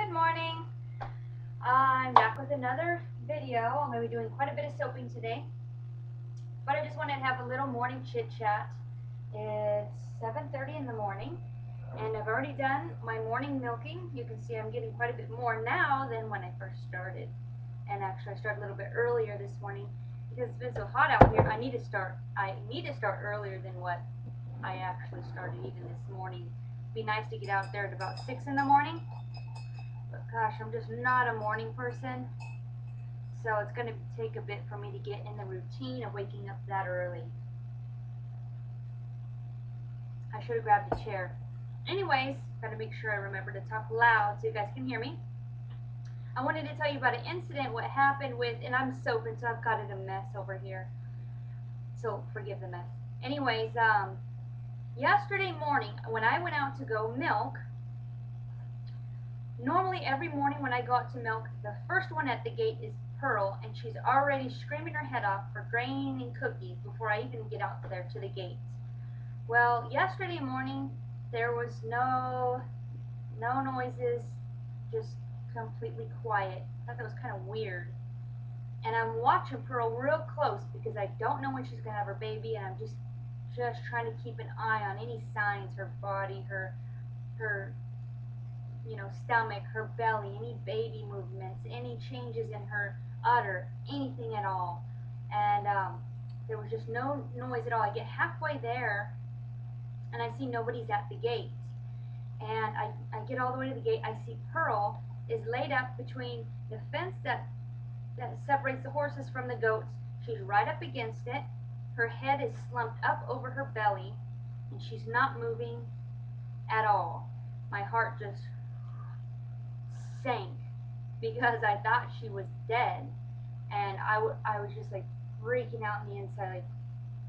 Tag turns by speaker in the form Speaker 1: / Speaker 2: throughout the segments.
Speaker 1: Good morning. I'm back with another video. I'm going to be doing quite a bit of soaping today, but I just wanted to have a little morning chit chat. It's 7:30 in the morning, and I've already done my morning milking. You can see I'm getting quite a bit more now than when I first started. And actually, I started a little bit earlier this morning because it's been so hot out here. I need to start earlier than what I actually started even this morning. It'd be nice to get out there at about 6 in the morning. But gosh, I'm just not a morning person, so it's going to take a bit for me to get in the routine of waking up that early. I should have grabbed a chair. Anyways, gotta make sure I remember to talk loud so you guys can hear me. I wanted to tell you about an incident, what happened with, and I'm soaping, so I've got it a mess over here. So forgive the mess. Anyways, yesterday morning when I went out to go milk, normally every morning when I go out to milk, the first one at the gate is Pearl, and she's already screaming her head off for grain and cookies before I even get out there to the gates. Well, yesterday morning there was no noises, just completely quiet. I thought that was kind of weird. And I'm watching Pearl real close because I don't know when she's gonna have her baby, and I'm just trying to keep an eye on any signs, her body, her stomach, her belly, any baby movements, any changes in her udder, anything at all. And there was just no noise at all. I get halfway there and I see nobody's at the gate. And I get all the way to the gate. I see Pearl is laid up between the fence that separates the horses from the goats. She's right up against it. Her head is slumped up over her belly, and she's not moving at all. My heart just sank because I thought she was dead, and I was just like freaking out on the inside, like,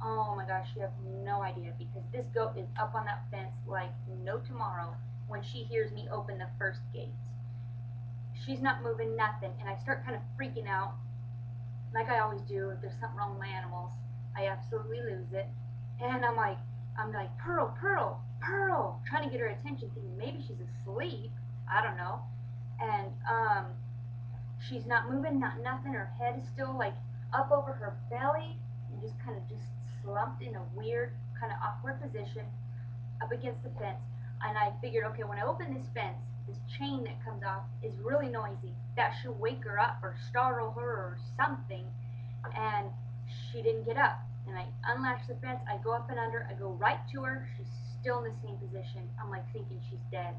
Speaker 1: oh my gosh, you have no idea, because this goat is up on that fence like no tomorrow when she hears me open the first gate. She's not moving nothing, and I start kind of freaking out, like I always do. If there's something wrong with my animals, I absolutely lose it, and I'm like, Pearl, Pearl, Pearl, trying to get her attention, thinking maybe she's asleep. I don't know. And she's not moving, not nothing. Her head is still like up over her belly and just kind of just slumped in a weird, kind of awkward position up against the fence. And I figured, okay, when I open this fence, this chain that comes off is really noisy. That should wake her up or startle her or something. And she didn't get up. And I unlatch the fence. I go up and under. I go right to her. She's still in the same position. I'm like thinking she's dead.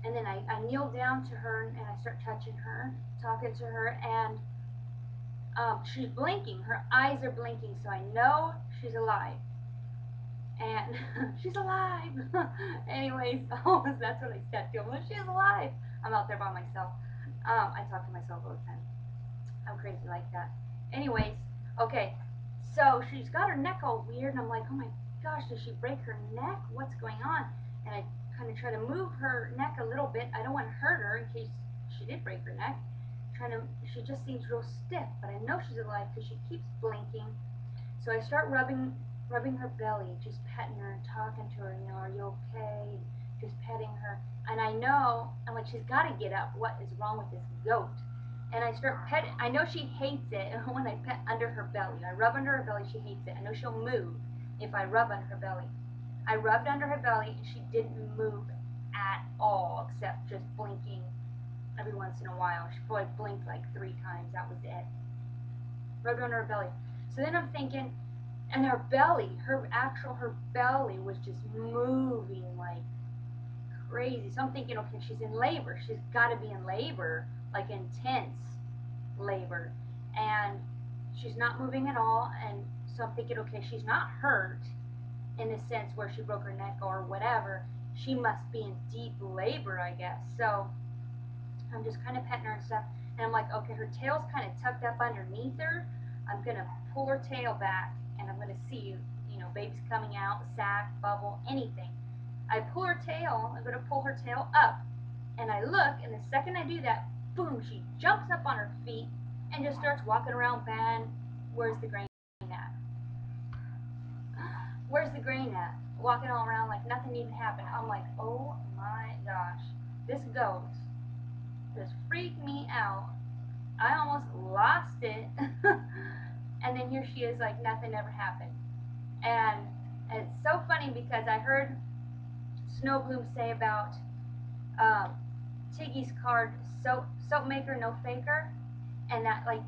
Speaker 1: And then I kneel down to her and I start touching her, talking to her, and she's blinking. Her eyes are blinking, so I know she's alive. And she's alive. Anyways, that's what I said to him. She's alive. I'm out there by myself. I talk to myself all the time. I'm crazy like that. Anyways, okay. So she's got her neck all weird, and I'm like, oh my gosh, did she break her neck? What's going on? And I kind of try to move her neck a little bit. I don't want to hurt her in case she did break her neck. She just seems real stiff, but I know she's alive because she keeps blinking. So I start rubbing her belly, just petting her and talking to her, are you okay? Just petting her. And I know, I'm like, she's got to get up. What is wrong with this goat? And I start petting. I know she hates it when I pet under her belly. I rub under her belly, she hates it. I know she'll move if I rub under her belly. I rubbed under her belly, and she didn't move at all, except just blinking every once in a while. She probably blinked like 3 times. That was it. Rubbed under her belly. So then I'm thinking, and her belly was just moving like crazy. So I'm thinking, okay, she's in labor. She's got to be in labor, like intense labor. And she's not moving at all. And so I'm thinking, okay, she's not hurt in the sense where she broke her neck or whatever. She must be in deep labor, I guess. So I'm just kind of petting her and stuff. And I'm like, okay, her tail's kind of tucked up underneath her. I'm going to pull her tail back, and I'm going to see, baby's coming out, sac, bubble, anything. I pull her tail. I'm going to pull her tail up, and I look, and the second I do that, boom, she jumps up on her feet and just starts walking around band. Where's the grain at? Where's the grain at? Walking all around like nothing even happened. I'm like, oh my gosh. This goat just freaked me out. I almost lost it. And then here she is like nothing ever happened. And it's so funny because I heard Snow Bloom say about um, Tiggy's card, soap maker, no faker, and that like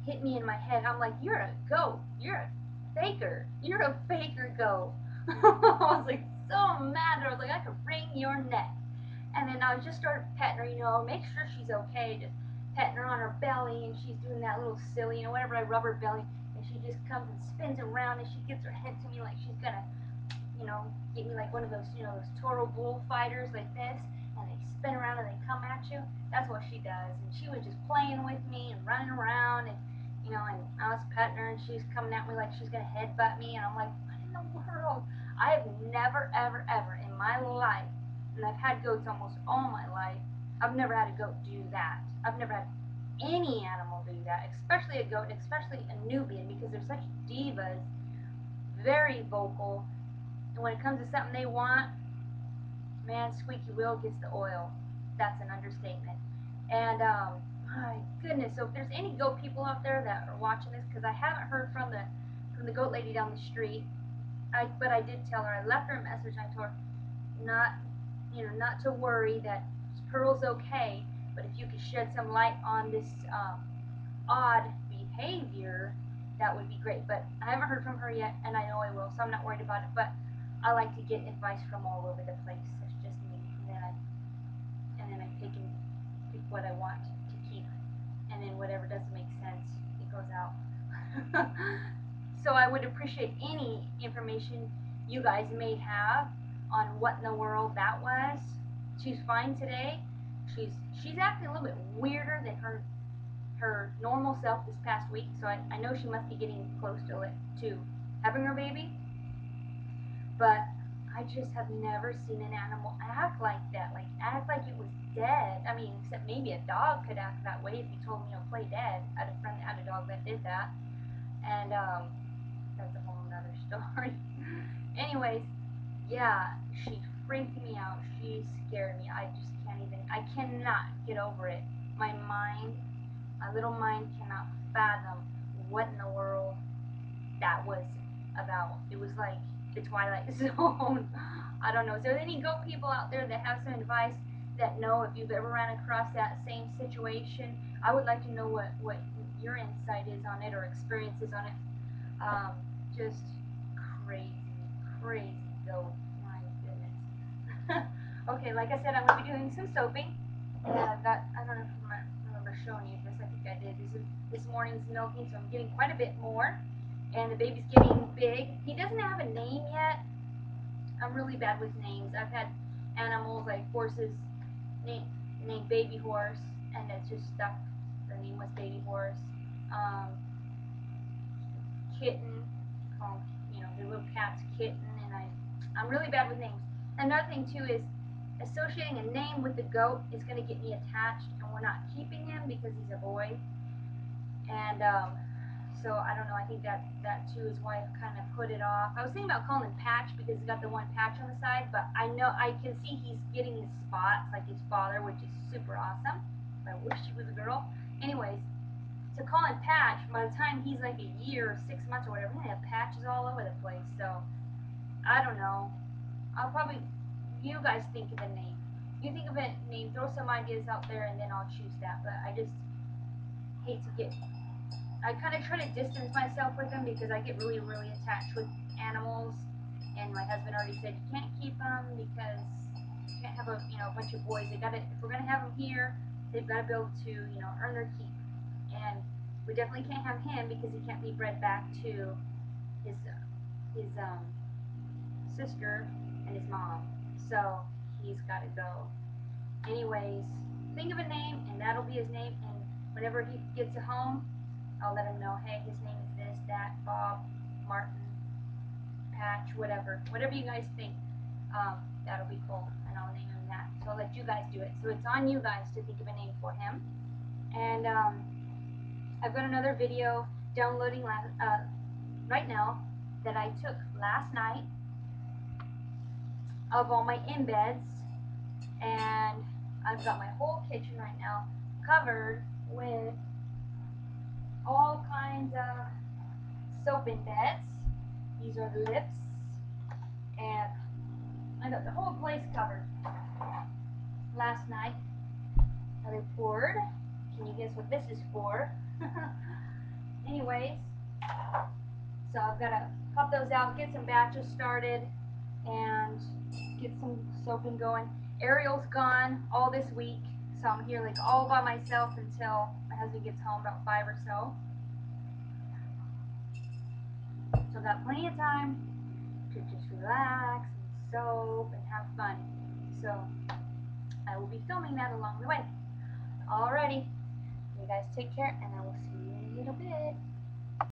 Speaker 1: hit me in my head. I'm like, you're a goat. You're a faker. You're a faker goat. I was like so mad. I was like, I could wring your neck. And then I just started petting her, make sure she's okay. Just petting her on her belly, and she's doing that little silly, whenever I rub her belly, and she just comes and spins around, and she gets her head to me like she's gonna, get me like one of those, those Toro bullfighters like this, and they spin around and they come at you. That's what she does. And she was just playing with me and running around, and and I was petting her, and she's coming at me like she's gonna headbutt me, and I'm like, what in the world? I have never, ever, ever in my life, and I've had goats almost all my life, I've never had a goat do that. I've never had any animal do that, especially a goat, especially a Nubian, because they're such divas, very vocal, and when it comes to something they want, man, squeaky wheel gets the oil. That's an understatement. And my goodness, so if there's any goat people out there that are watching this, because I haven't heard from the goat lady down the street, but I did tell her. I left her a message. I told her not to worry, that Pearl's okay, but if you could shed some light on this odd behavior, that would be great. But I haven't heard from her yet, and I know I will, so I'm not worried about it. But I like to get advice from all over the place. That's just me. And then I pick what I want to keep, and then whatever doesn't make sense, it goes out. So I would appreciate any information you guys may have on what in the world that was. She's fine today. She's acting a little bit weirder than her normal self this past week, so I know she must be getting close to having her baby. But I just have never seen an animal act like that, like act like it was dead. I mean, except maybe a dog could act that way if you told me, play dead. I had a friend that had a dog that did that, and that's a whole nother story. Anyways, yeah, she freaked me out. She scared me. I just I cannot get over it. My little mind cannot fathom what in the world that was about. It was like the Twilight Zone. I don't know. Is there any goat people out there that have some advice, that know if you've ever ran across that same situation? I would like to know what your insight is on it, or experiences on it. Just crazy, crazy goat. My goodness. Okay, like I said, I'm going to be doing some soaping. And I don't know if I remember showing you this. I think I did. This morning's milking, so I'm getting quite a bit more. And the baby's getting big. He doesn't have a name yet. I'm really bad with names. I've had animals like horses named Baby Horse, and it's just stuck. The name was Baby Horse. Kitten, called, the little cat's Kitten, and I'm really bad with names. Another thing too is associating a name with the goat is going to get me attached, and we're not keeping him because he's a boy. And so I don't know. I think that too is why I've kind of put it off. I was thinking about calling him Patch because he's got the one patch on the side, but I know I can see he's getting his spots like his father, which is super awesome. I wish he was a girl. Anyways, to call him Patch, by the time he's like a year or 6 months or whatever, he's gonna have patches all over the place. So I don't know. I'll probably, you guys think of a name. You think of a name, throw some ideas out there, and then I'll choose that. But I just hate to get, I kind of try to distance myself with them because I get really, really attached with animals. And my husband already said you can't keep them because you can't have a bunch of boys. They gotta, if we're gonna have them here, they've got to be able to earn their keep. And we definitely can't have him because he can't be bred back to his sister and his mom. So he's got to go. Anyways, think of a name, and that'll be his name. And whenever he gets a home, I'll let him know, hey, his name is this, that, Bob, Martin, Patch, whatever you guys think. That'll be cool, and I'll name him that. So I'll let you guys do it. So it's on you guys to think of a name for him. And I've got another video downloading right now that I took last night of all my embeds, and I've got my whole kitchen right now covered with all kinds of soap in beds. These are the lips, and I got the whole place covered. Last night, I poured. Can you guess what this is for? Anyways, so I've got to pop those out, get some batches started, and get some soaping going. Ariel's gone all this week, so I'm here like all by myself until my husband gets home about 5 or so. So I've got plenty of time to just relax and soap and have fun. So I will be filming that along the way. Alrighty, you guys take care, and I will see you in a little bit.